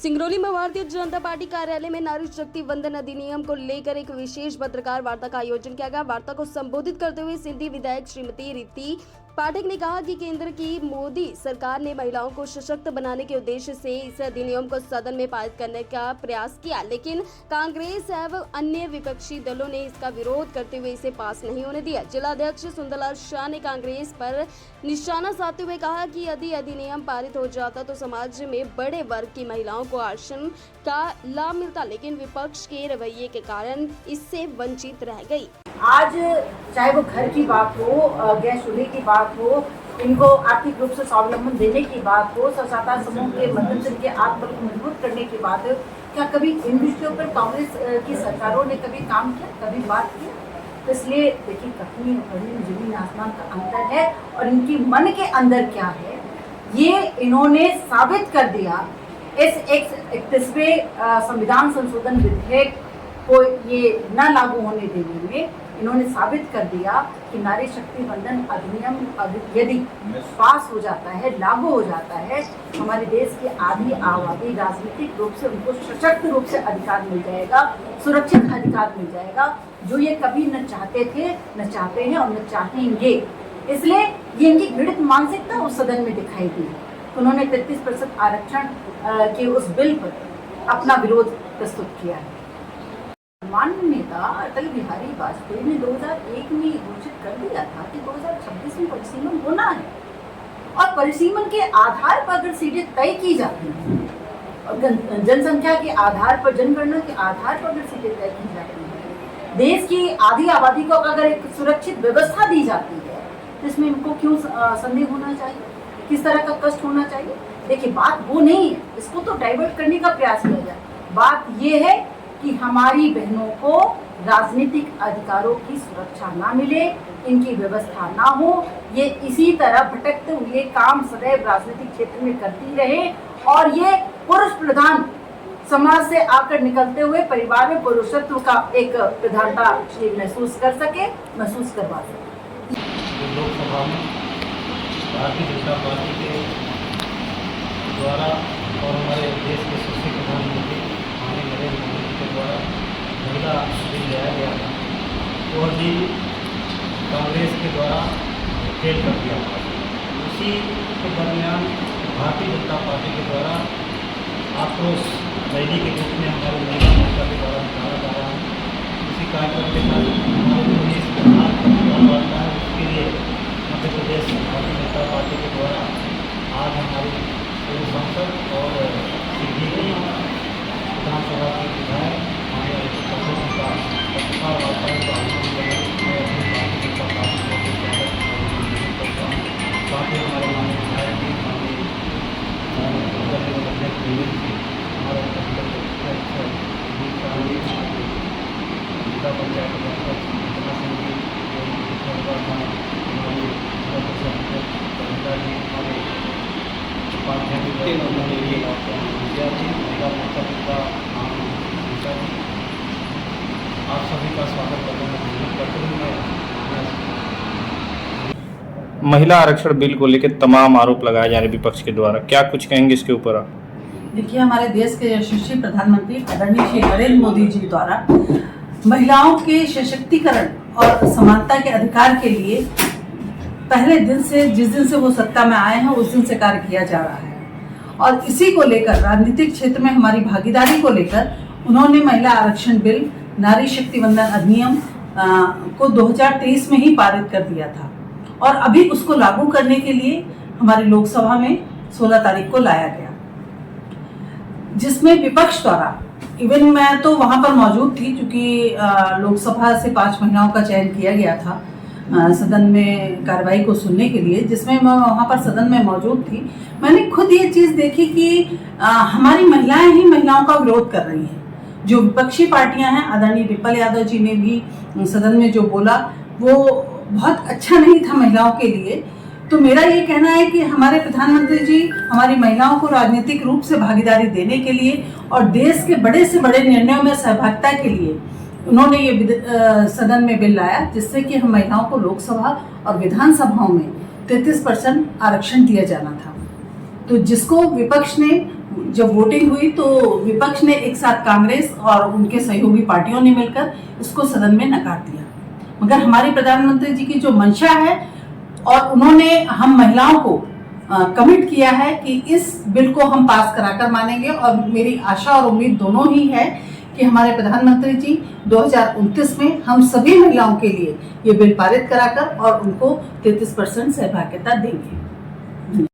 सिंगरौली में भारतीय जनता पार्टी कार्यालय में नारी शक्ति वंदन अधिनियम को लेकर एक विशेष पत्रकार वार्ता का आयोजन किया गया। वार्ता को संबोधित करते हुए सिंधी विधायक श्रीमती रीति पाठक ने कहा कि केंद्र की मोदी सरकार ने महिलाओं को सशक्त बनाने के उद्देश्य से इस अधिनियम को सदन में पारित करने का प्रयास किया, लेकिन कांग्रेस एवं अन्य विपक्षी दलों ने इसका विरोध करते हुए इसे पास नहीं होने दिया। जिलाध्यक्ष सुंदरलाल शाह ने कांग्रेस पर निशाना साधते हुए कहा कि यदि अधिनियम पारित हो जाता तो समाज में बड़े वर्ग की महिलाओं को आरक्षण का लाभ मिलता, लेकिन विपक्ष के रवैये के कारण इससे वंचित रह गई। आज चाहे वो घर की बात हो, गैस चूल्हे की बात हो, इनको आर्थिक रूप से स्वावलंबन देने की बात हो, स्वसहायता समूह के माध्यम से इनके आत्मबल को मजबूत करने की बात हो, क्या कभी इन विषयों पर कांग्रेस की सरकारों ने कभी काम किया, कभी बात की? तो इसलिए देखिए, कहीं जमीन आसमान का अंतर है और इनकी मन के अंदर क्या है ये इन्होंने साबित कर दिया। इस 31वें संविधान संशोधन विधेयक को ये न लागू होने देने में इन्होंने साबित कर दिया कि नारी शक्ति वंदन अधिनियम यदि पास हो जाता है, लागू हो जाता है, हमारे देश की आधी आबादी राजनीतिक रूप से उनको सशक्त रूप से अधिकार मिल जाएगा, सुरक्षित अधिकार मिल जाएगा, जो ये कभी न चाहते थे, न चाहते हैं और न चाहेंगे। इसलिए ये इनकी घृणित मानसिकता उस सदन में दिखाई दी। उन्होंने 33% आरक्षण के उस बिल पर अपना विरोध प्रस्तुत किया है। माननीय नेता अटल बिहारी वाजपेयी ने 2001 में घोषित कर दिया था कि 2026 में परिसीमन होना है और परिसीमन के आधार पर अगर सीटें तय की जाती हैं और जनसंख्या के आधार पर, जनगणना के आधार पर अगर सीटें तय की जाती हैं, देश की आधी आबादी को अगर एक सुरक्षित व्यवस्था दी जाती है तो इसमें इनको क्यों संदेह होना चाहिए, किस तरह का कष्ट होना चाहिए? देखिए, बात वो नहीं है, इसको तो डाइवर्ट करने का प्रयास किया जाए। बात ये है कि हमारी बहनों को राजनीतिक अधिकारों की सुरक्षा ना मिले, इनकी व्यवस्था ना हो, ये इसी तरह भटकते हुए काम सदैव राजनीतिक क्षेत्र में करती रहे और ये पुरुष प्रधान समाज से आकर निकलते हुए परिवार में पुरुषत्व का एक प्रधानता महसूस कर सके, महसूस करवा सके। लोकसभा में भारतीय जनता पार्टी के द्वारा और हमारे देश के सबसे प्रधानमंत्री माननीय नरेंद्र मोदी के द्वारा महिला बिल लाया गया था और भी कांग्रेस के द्वारा फेल कर दिया था। उसी के दरमियान भारतीय जनता पार्टी के द्वारा आक्रोश रैली के रूप में हमारे महिला मोर्चा के द्वारा निकाला जा रहा है। उसी कार्यक्रम के तहत हमारे देश वार्ता है, उसके लिए मध्य प्रदेश भारतीय जनता पार्टी के द्वारा आज हमारी पूर्व सांसद और सिंधी की विधानसभा के विधायक हमारे पत्रकार वार्ता का आयोजन करें। मैं अपनी भारतीय जनता पार्टी को स्वागत करता हूँ। साथ ही हमारे माननीय विधायक जी, माननीय अध्यक्ष हमारे जिला पंचायत अध्यक्ष आप सभी का स्वागत करते हैं। महिला आरक्षण बिल को लेकर तमाम आरोप लगाए जा रहे विपक्ष के द्वारा, क्या कुछ कहेंगे इसके ऊपर आप? देखिए, हमारे देश के यशस्वी प्रधानमंत्री आदरणीय श्री नरेंद्र मोदी जी द्वारा महिलाओं के सशक्तिकरण और समानता के अधिकार के लिए पहले दिन से, जिस दिन से वो सत्ता में आए हैं, उस दिन से कार्य किया जा रहा है और इसी को लेकर राजनीतिक क्षेत्र में हमारी भागीदारी को लेकर उन्होंने महिला आरक्षण बिल, नारी शक्ति वंदन अधिनियम को 2023 में ही पारित कर दिया था और अभी उसको लागू करने के लिए हमारी लोकसभा में 16 तारीख को लाया गया, जिसमें विपक्ष द्वारा, इवन मैं तो वहां पर मौजूद थी क्योंकि लोकसभा से 5 महिलाओं का चयन किया गया था सदन में कार्रवाई को सुनने के लिए, जिसमें मैं वहां पर सदन में मौजूद थी। मैंने खुद ये चीज देखी कि हमारी महिलाएं ही महिलाओं का विरोध कर रही हैं। जो विपक्षी पार्टियां हैं, आदरणीय विपल यादव जी ने भी सदन में जो बोला वो बहुत अच्छा नहीं था महिलाओं के लिए। तो मेरा ये कहना है कि हमारे प्रधानमंत्री जी हमारी महिलाओं को राजनीतिक रूप से भागीदारी देने के लिए और देश के बड़े से बड़े निर्णयों में सहभागिता के लिए उन्होंने ये सदन में बिल लाया, जिससे कि हम महिलाओं को लोकसभा और विधानसभाओं में 33% आरक्षण दिया जाना था। तो जिसको विपक्ष ने जब वोटिंग हुई तो विपक्ष ने एक साथ कांग्रेस और उनके सहयोगी पार्टियों ने मिलकर इसको सदन में नकार दिया। मगर हमारे प्रधानमंत्री जी की जो मंशा है और उन्होंने हम महिलाओं को कमिट किया है कि इस बिल को हम पास कराकर मानेंगे, और मेरी आशा और उम्मीद दोनों ही है कि हमारे प्रधानमंत्री जी 2029 में हम सभी महिलाओं के लिए ये बिल पारित कराकर और उनको 33% सहभागिता देंगे।